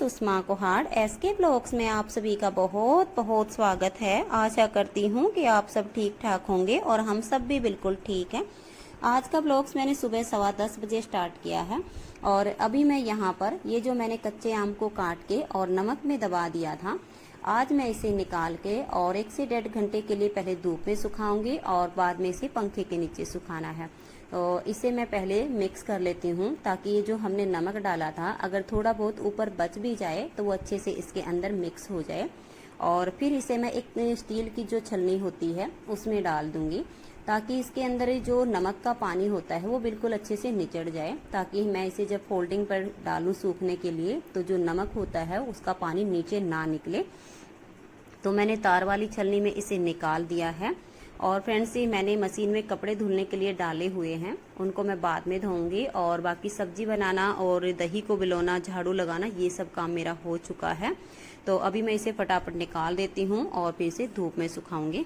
Sushma कोहाड़ SK blogs में आप सभी का बहुत बहुत स्वागत है। आशा करती हूँ कि आप सब ठीक ठाक होंगे और हम सब भी बिल्कुल ठीक हैं। आज का ब्लॉग्स मैंने सुबह 10:15 बजे स्टार्ट किया है और अभी मैं यहाँ पर ये जो मैंने कच्चे आम को काट के और नमक में दबा दिया था, आज मैं इसे निकाल के और 1 से 1.5 घंटे के लिए पहले धूप में सुखाऊंगी और बाद में इसे पंखे के नीचे सुखाना है। तो इसे मैं पहले मिक्स कर लेती हूँ ताकि ये जो हमने नमक डाला था अगर थोड़ा बहुत ऊपर बच भी जाए तो वो अच्छे से इसके अंदर मिक्स हो जाए। और फिर इसे मैं एक स्टील की जो छलनी होती है उसमें डाल दूंगी ताकि इसके अंदर जो नमक का पानी होता है वो बिल्कुल अच्छे से निचड़ जाए, ताकि मैं इसे जब फोल्डिंग पर डालूं सूखने के लिए तो जो नमक होता है उसका पानी नीचे ना निकले। तो मैंने तार वाली छलनी में इसे निकाल दिया है। और फ्रेंड्स, ये मैंने मशीन में कपड़े धुलने के लिए डाले हुए हैं, उनको मैं बाद में धोऊंगी। और बाकी सब्जी बनाना और दही को बिलोना, झाड़ू लगाना, ये सब काम मेरा हो चुका है। तो अभी मैं इसे फटाफट निकाल देती हूँ और फिर इसे धूप में सुखाऊंगी।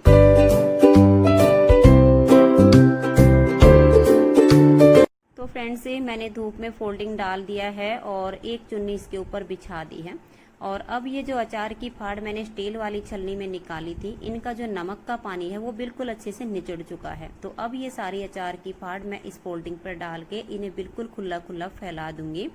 तो फ्रेंड्स, मैंने धूप में फोल्डिंग डाल दिया है और एक चुन्नी इसके ऊपर बिछा दी है। और अब ये जो अचार की फाड़ मैंने स्टील वाली छलनी में निकाली थी, इनका जो नमक का पानी है वो बिल्कुल अच्छे से निचड़ चुका है। तो अब ये सारी अचार की फाड़ मैं इस फोल्डिंग पर डाल के इन्हें बिल्कुल खुला खुला फैला दूंगी।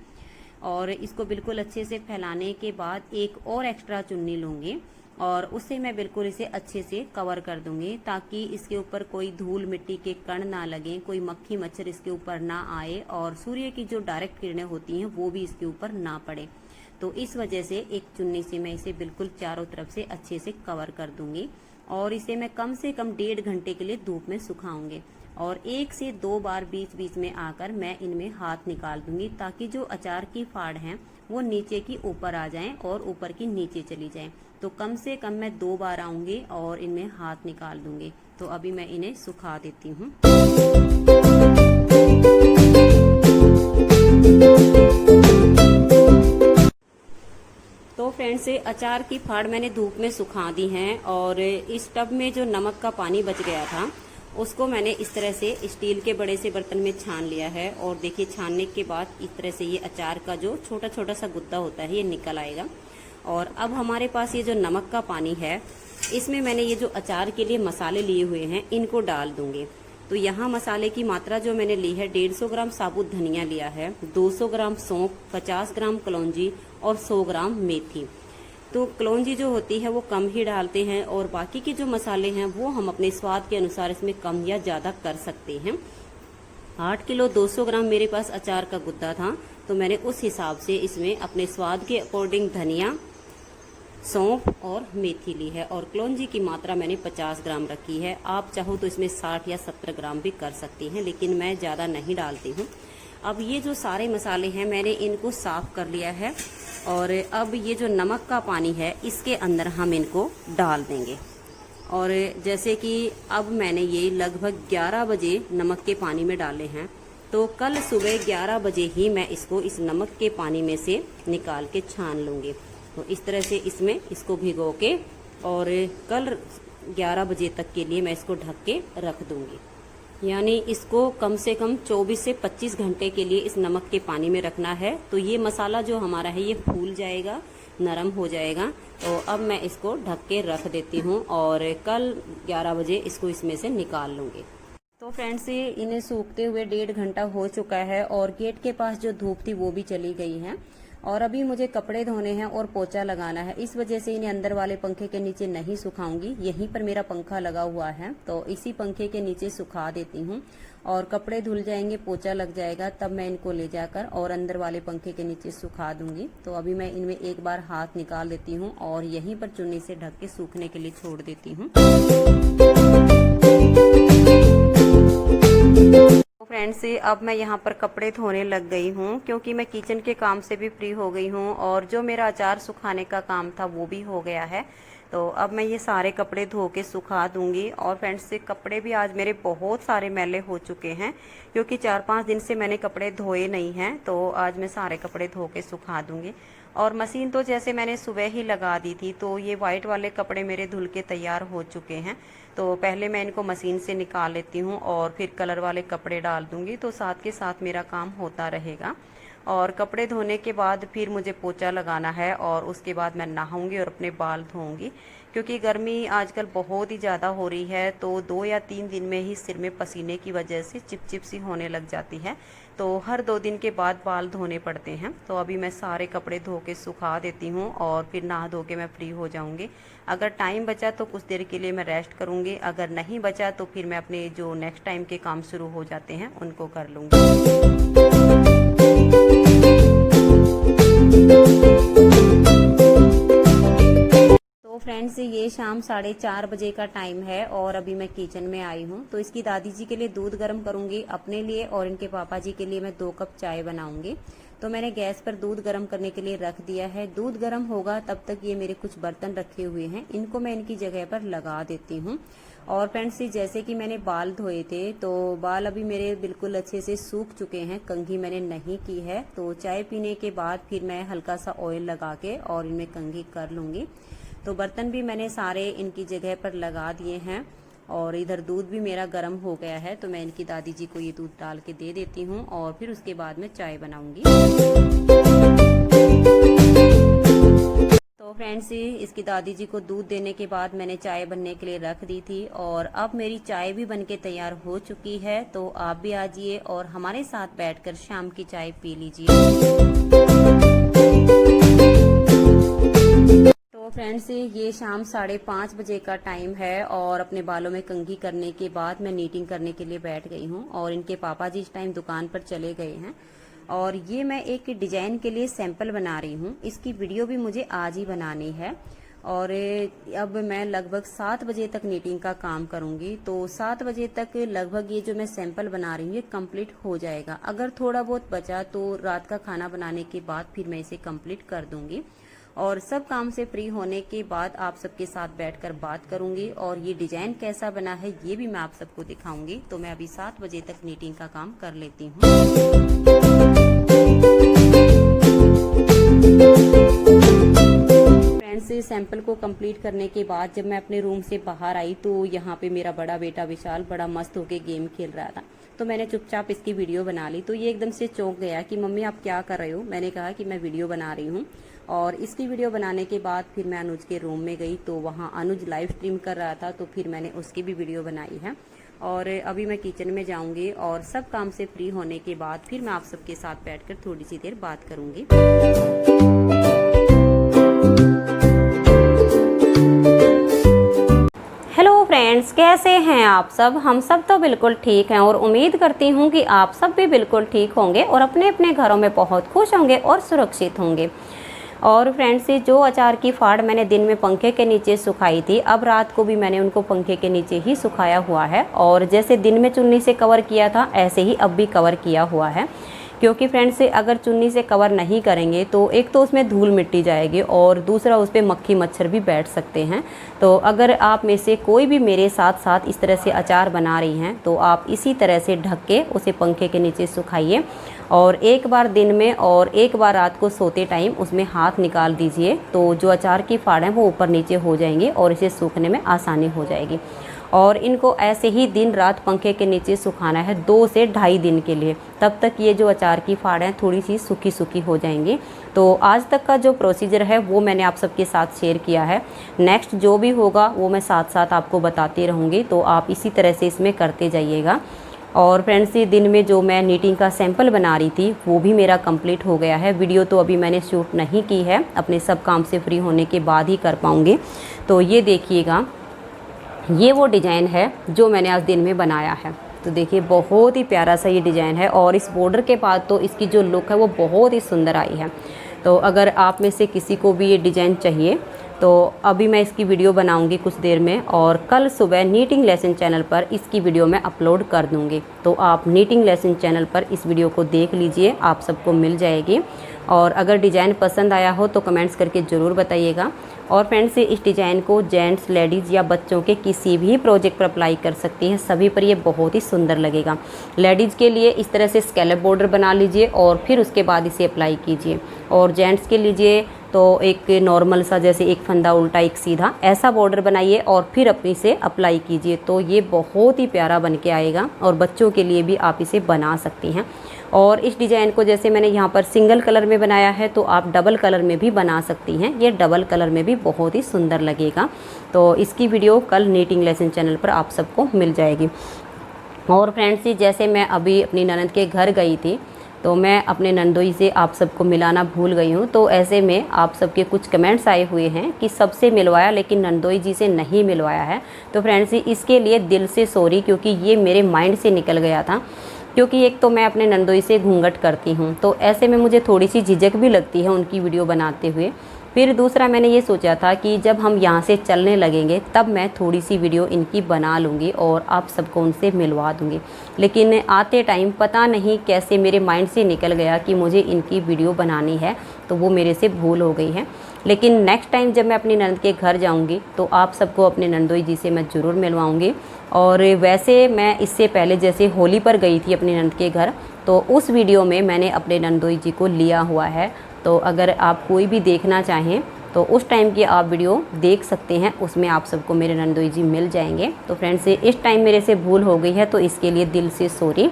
और इसको बिल्कुल अच्छे से फैलाने के बाद एक और एक्स्ट्रा चुन्नी लूंगी और उससे मैं बिल्कुल इसे अच्छे से कवर कर दूंगी ताकि इसके ऊपर कोई धूल मिट्टी के कण ना लगे, कोई मक्खी मच्छर इसके ऊपर ना आए और सूर्य की जो डायरेक्ट किरणें होती हैं वो भी इसके ऊपर ना पड़े। तो इस वजह से एक चुन्नी से मैं इसे बिल्कुल चारों तरफ से अच्छे से कवर कर दूंगी और इसे मैं कम से कम 1.5 घंटे के लिए धूप में सुखाऊंगी। और 1 से 2 बार बीच बीच में आकर मैं इनमें हाथ निकाल दूंगी ताकि जो अचार की फाड़ हैं वो नीचे की ऊपर आ जाएं और ऊपर की नीचे चली जाएं। तो कम से कम मैं 2 बार आऊंगी और इनमें हाथ निकाल दूंगी। तो अभी मैं इन्हें सुखा देती हूँ। तो फ्रेंड्स, अचार की फाड़ मैंने धूप में सुखा दी है और इस टब में जो नमक का पानी बच गया था उसको मैंने इस तरह से स्टील के बड़े से बर्तन में छान लिया है। और देखिए, छानने के बाद इस तरह से ये अचार का जो छोटा छोटा सा गुद्दा होता है ये निकल आएगा। और अब हमारे पास ये जो नमक का पानी है इसमें मैंने ये जो अचार के लिए मसाले लिए हुए हैं इनको डाल दूंगी। तो यहाँ मसाले की मात्रा जो मैंने ली है, 150 ग्राम साबुत धनिया लिया है, 200 ग्राम सौंफ, 50 ग्राम कलौंजी और 100 ग्राम मेथी। तो कलौंजी जो होती है वो कम ही डालते हैं और बाकी के जो मसाले हैं वो हम अपने स्वाद के अनुसार इसमें कम या ज्यादा कर सकते हैं। 8 किलो 200 ग्राम मेरे पास अचार का गुद्दा था, तो मैंने उस हिसाब से इसमें अपने स्वाद के अकॉर्डिंग धनिया, सौंफ और मेथी ली है। और कलौंजी की मात्रा मैंने 50 ग्राम रखी है। आप चाहो तो इसमें 60 या 70 ग्राम भी कर सकती हैं, लेकिन मैं ज़्यादा नहीं डालती हूँ। अब ये जो सारे मसाले हैं मैंने इनको साफ कर लिया है और अब ये जो नमक का पानी है इसके अंदर हम इनको डाल देंगे। और जैसे कि अब मैंने ये लगभग 11 बजे नमक के पानी में डाले हैं, तो कल सुबह 11 बजे ही मैं इसको इस नमक के पानी में से निकाल के छान लूँगी। तो इस तरह से इसमें इसको भिगो के और कल 11 बजे तक के लिए मैं इसको ढक के रख दूंगी। यानी इसको कम से कम 24 से 25 घंटे के लिए इस नमक के पानी में रखना है। तो ये मसाला जो हमारा है ये फूल जाएगा, नरम हो जाएगा। तो अब मैं इसको ढक के रख देती हूँ और कल 11 बजे इसको इसमें से निकाल लूँगी। तो फ्रेंड्स, इन्हें सूखते हुए 1.5 घंटा हो चुका है और गेट के पास जो धूप थी वो भी चली गई है। और अभी मुझे कपड़े धोने हैं और पोछा लगाना है, इस वजह से इन्हें अंदर वाले पंखे के नीचे नहीं सुखाऊंगी। यहीं पर मेरा पंखा लगा हुआ है तो इसी पंखे के नीचे सुखा देती हूँ और कपड़े धुल जाएंगे, पोछा लग जाएगा, तब मैं इनको ले जाकर और अंदर वाले पंखे के नीचे सुखा दूंगी। तो अभी मैं इनमें एक बार हाथ निकाल देती हूँ और यहीं पर चुन्नी से ढक के सूखने के लिए छोड़ देती हूँ। फ्रेंड्स, अब मैं यहाँ पर कपड़े धोने लग गई हूँ क्योंकि मैं किचन के काम से भी फ्री हो गई हूँ और जो मेरा अचार सुखाने का काम था वो भी हो गया है। तो अब मैं ये सारे कपड़े धो के सुखा दूंगी। और फ्रेंड्स, कपड़े भी आज मेरे बहुत सारे मैले हो चुके हैं क्योंकि 4-5 दिन से मैंने कपड़े धोए नहीं हैं। तो आज मैं सारे कपड़े धो के सुखा दूंगी। और मशीन तो जैसे मैंने सुबह ही लगा दी थी, तो ये वाइट वाले कपड़े मेरे धुल के तैयार हो चुके हैं। तो पहले मैं इनको मशीन से निकाल लेती हूँ और फिर कलर वाले कपड़े डाल दूंगी, तो साथ के साथ मेरा काम होता रहेगा। और कपड़े धोने के बाद फिर मुझे पोछा लगाना है और उसके बाद मैं नहाऊंगी और अपने बाल धोऊंगी, क्योंकि गर्मी आजकल बहुत ही ज़्यादा हो रही है। तो 2 या 3 दिन में ही सिर में पसीने की वजह से चिपचिप सी होने लग जाती है, तो हर 2 दिन के बाद बाल धोने पड़ते हैं। तो अभी मैं सारे कपड़े धो के सुखा देती हूँ और फिर नहा धो के मैं फ्री हो जाऊँगी। अगर टाइम बचा तो कुछ देर के लिए मैं रेस्ट करूँगी, अगर नहीं बचा तो फिर मैं अपने जो नेक्स्ट टाइम के काम शुरू हो जाते हैं उनको कर लूँगी। तो फ्रेंड्स, ये शाम 4:30 बजे का टाइम है और अभी मैं किचन में आई हूँ। तो इसकी दादी जी के लिए दूध गर्म करूंगी अपने लिए, और इनके पापा जी के लिए मैं 2 कप चाय बनाऊंगी। तो मैंने गैस पर दूध गर्म करने के लिए रख दिया है। दूध गर्म होगा तब तक ये मेरे कुछ बर्तन रखे हुए हैं, इनको मैं इनकी जगह पर लगा देती हूँ। और फ्रेंड्स, जैसे कि मैंने बाल धोए थे तो बाल अभी मेरे बिल्कुल अच्छे से सूख चुके हैं, कंघी मैंने नहीं की है। तो चाय पीने के बाद फिर मैं हल्का सा ऑयल लगा के और इनमें कंघी कर लूंगी। तो बर्तन भी मैंने सारे इनकी जगह पर लगा दिए हैं और इधर दूध भी मेरा गर्म हो गया है। तो मैं इनकी दादी जी को ये दूध डाल के दे देती हूँ और फिर उसके बाद मैं चाय बनाऊंगी। तो फ्रेंड्स, इसकी दादी जी को दूध देने के बाद मैंने चाय बनने के लिए रख दी थी और अब मेरी चाय भी बनके तैयार हो चुकी है। तो आप भी आ जाइए और हमारे साथ बैठकर शाम की चाय पी लीजिए। तो फ्रेंड्स, ये शाम 5:30 बजे का टाइम है और अपने बालों में कंघी करने के बाद मैं नीटिंग करने के लिए बैठ गई हूँ और इनके पापा जी इस टाइम दुकान पर चले गए हैं। और ये मैं एक डिजाइन के लिए सैंपल बना रही हूँ, इसकी वीडियो भी मुझे आज ही बनानी है। और अब मैं लगभग 7 बजे तक नीटिंग का काम करूंगी। तो 7 बजे तक लगभग ये जो मैं सैंपल बना रही हूँ ये कंप्लीट हो जाएगा। अगर थोड़ा बहुत बचा तो रात का खाना बनाने के बाद फिर मैं इसे कंप्लीट कर दूंगी। और सब काम से फ्री होने के बाद आप सबके साथ बैठकर बात करूंगी और ये डिजाइन कैसा बना है ये भी मैं आप सबको दिखाऊंगी। तो मैं अभी 7 बजे तक नीटिंग का काम कर लेती हूँ। फ्रेंड्स, सैंपल को कंप्लीट करने के बाद जब मैं अपने रूम से बाहर आई तो यहाँ पे मेरा बड़ा बेटा विशाल बड़ा मस्त होके गेम खेल रहा था। तो मैंने चुपचाप इसकी वीडियो बना ली। तो ये एकदम से चौंक गया कि मम्मी आप क्या कर रहे हो। मैंने कहा कि मैं वीडियो बना रही हूँ। और इसकी वीडियो बनाने के बाद फिर मैं अनुज के रूम में गई तो वहाँ अनुज लाइव स्ट्रीम कर रहा था, तो फिर मैंने उसकी भी वीडियो बनाई है। और अभी मैं किचन में जाऊंगी और सब काम से फ्री होने के बाद फिर मैं आप सबके साथ बैठकर थोड़ी सी देर बात करूंगी। हेलो फ्रेंड्स, कैसे हैं आप सब। हम सब तो बिल्कुल ठीक हैं और उम्मीद करती हूँ कि आप सब भी बिल्कुल ठीक होंगे और अपने अपने घरों में बहुत खुश होंगे और सुरक्षित होंगे। और फ्रेंड्स, जो अचार की फाड़ मैंने दिन में पंखे के नीचे सुखाई थी, अब रात को भी मैंने उनको पंखे के नीचे ही सुखाया हुआ है। और जैसे दिन में चुन्नी से कवर किया था ऐसे ही अब भी कवर किया हुआ है, क्योंकि फ्रेंड्स अगर चुन्नी से कवर नहीं करेंगे तो एक तो उसमें धूल मिट्टी जाएगी और दूसरा उस पर मक्खी मच्छर भी बैठ सकते हैं। तो अगर आप में से कोई भी मेरे साथ साथ इस तरह से अचार बना रही हैं तो आप इसी तरह से ढक के उसे पंखे के नीचे सुखाइए और एक बार दिन में और एक बार रात को सोते टाइम उसमें हाथ निकाल दीजिए। तो जो अचार की फाड़ हैं वो ऊपर नीचे हो जाएंगी और इसे सूखने में आसानी हो जाएगी। और इनको ऐसे ही दिन रात पंखे के नीचे सुखाना है 2 से 2.5 दिन के लिए, तब तक ये जो अचार की फाड़ हैं थोड़ी सी सूखी सूखी हो जाएंगी। तो आज तक का जो प्रोसीजर है वो मैंने आप सबके साथ शेयर किया है। नेक्स्ट जो भी होगा वो मैं साथ साथ आपको बताती रहूँगी, तो आप इसी तरह से इसमें करते जाइएगा। और फ्रेंड्स, ये दिन में जो मैं नीटिंग का सैंपल बना रही थी वो भी मेरा कंप्लीट हो गया है। वीडियो तो अभी मैंने शूट नहीं की है, अपने सब काम से फ्री होने के बाद ही कर पाऊँगी। तो ये देखिएगा, ये वो डिज़ाइन है जो मैंने आज दिन में बनाया है। तो देखिए बहुत ही प्यारा सा ये डिज़ाइन है और इस बॉर्डर के बाद तो इसकी जो लुक है वो बहुत ही सुंदर आई है। तो अगर आप में से किसी को भी ये डिज़ाइन चाहिए तो अभी मैं इसकी वीडियो बनाऊंगी कुछ देर में और कल सुबह नीटिंग लेसन चैनल पर इसकी वीडियो मैं अपलोड कर दूंगी। तो आप नीटिंग लेसन चैनल पर इस वीडियो को देख लीजिए, आप सबको मिल जाएगी। और अगर डिज़ाइन पसंद आया हो तो कमेंट्स करके ज़रूर बताइएगा। और फ्रेंड्स, इस डिज़ाइन को जेंट्स, लेडीज़ या बच्चों के किसी भी प्रोजेक्ट पर अप्लाई कर सकती हैं, सभी पर ये बहुत ही सुंदर लगेगा। लेडीज़ के लिए इस तरह से स्कैलप बॉर्डर बना लीजिए और फिर उसके बाद इसे अप्लाई कीजिए। और जेंट्स के लीजिए तो एक नॉर्मल सा, जैसे एक फंदा उल्टा एक सीधा, ऐसा बॉर्डर बनाइए और फिर अपनी से अप्लाई कीजिए। तो ये बहुत ही प्यारा बन के आएगा और बच्चों के लिए भी आप इसे बना सकती हैं। और इस डिज़ाइन को जैसे मैंने यहाँ पर सिंगल कलर में बनाया है तो आप डबल कलर में भी बना सकती हैं। ये डबल कलर में भी बहुत ही सुंदर लगेगा। तो इसकी वीडियो कल नीटिंग लेसन चैनल पर आप सबको मिल जाएगी। और फ्रेंड्स, जैसे मैं अभी अपनी ननद के घर गई थी तो मैं अपने नंदोई से आप सबको मिलाना भूल गई हूँ। तो ऐसे में आप सबके कुछ कमेंट्स आए हुए हैं कि सबसे मिलवाया लेकिन नंदोई जी से नहीं मिलवाया है। तो फ्रेंड्स, इसके लिए दिल से सॉरी, क्योंकि ये मेरे माइंड से निकल गया था। क्योंकि एक तो मैं अपने नंदोई से घूंघट करती हूँ, तो ऐसे में मुझे थोड़ी सी झिझक भी लगती है उनकी वीडियो बनाते हुए। फिर दूसरा मैंने ये सोचा था कि जब हम यहाँ से चलने लगेंगे तब मैं थोड़ी सी वीडियो इनकी बना लूँगी और आप सबको उनसे मिलवा दूँगी। लेकिन आते टाइम पता नहीं कैसे मेरे माइंड से निकल गया कि मुझे इनकी वीडियो बनानी है, तो वो मेरे से भूल हो गई है। लेकिन नेक्स्ट टाइम जब मैं अपनी ननद के घर जाऊँगी तो आप सबको अपने नंदोई जी से मैं ज़रूर मिलवाऊँगी। और वैसे मैं इससे पहले जैसे होली पर गई थी अपनी ननद के घर, तो उस वीडियो में मैंने अपने नंदोई जी को लिया हुआ है। तो अगर आप कोई भी देखना चाहें तो उस टाइम की आप वीडियो देख सकते हैं, उसमें आप सबको मेरे नंदोई जी मिल जाएंगे। तो फ्रेंड्स, इस टाइम मेरे से भूल हो गई है तो इसके लिए दिल से सॉरी।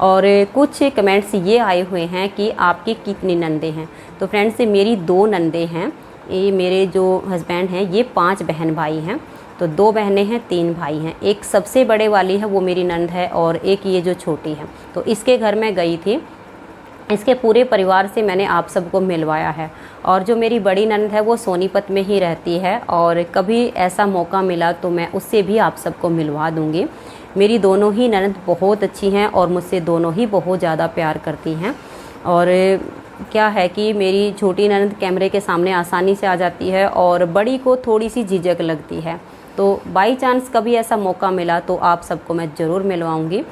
और कुछ कमेंट्स ये आए हुए हैं कि आपकी कितनी नंदे हैं। तो फ्रेंड्स, मेरी 2 नंदे हैं। ये मेरे जो हस्बैंड हैं ये 5 बहन भाई हैं। तो 2 बहनें हैं, 3 भाई हैं। एक सबसे बड़े वाली है वो मेरी नंद है और एक ये जो छोटी है। तो इसके घर में गई थी, इसके पूरे परिवार से मैंने आप सबको मिलवाया है। और जो मेरी बड़ी ननद है वो सोनीपत में ही रहती है और कभी ऐसा मौका मिला तो मैं उससे भी आप सबको मिलवा दूँगी। मेरी दोनों ही ननद बहुत अच्छी हैं और मुझसे दोनों ही बहुत ज़्यादा प्यार करती हैं। और क्या है कि मेरी छोटी ननद कैमरे के सामने आसानी से आ जाती है और बड़ी को थोड़ी सी झिझक लगती है। तो बाई चांस कभी ऐसा मौका मिला तो आप सबको मैं ज़रूर मिलवाऊँगी।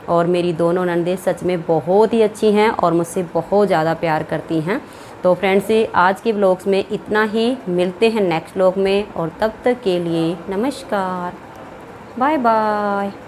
और मेरी दोनों नंदे सच में बहुत ही अच्छी हैं और मुझसे बहुत ज़्यादा प्यार करती हैं। तो फ्रेंड्स, आज के व्लॉग्स में इतना ही। मिलते हैं नेक्स्ट व्लॉग में और तब तक के लिए नमस्कार, बाय बाय।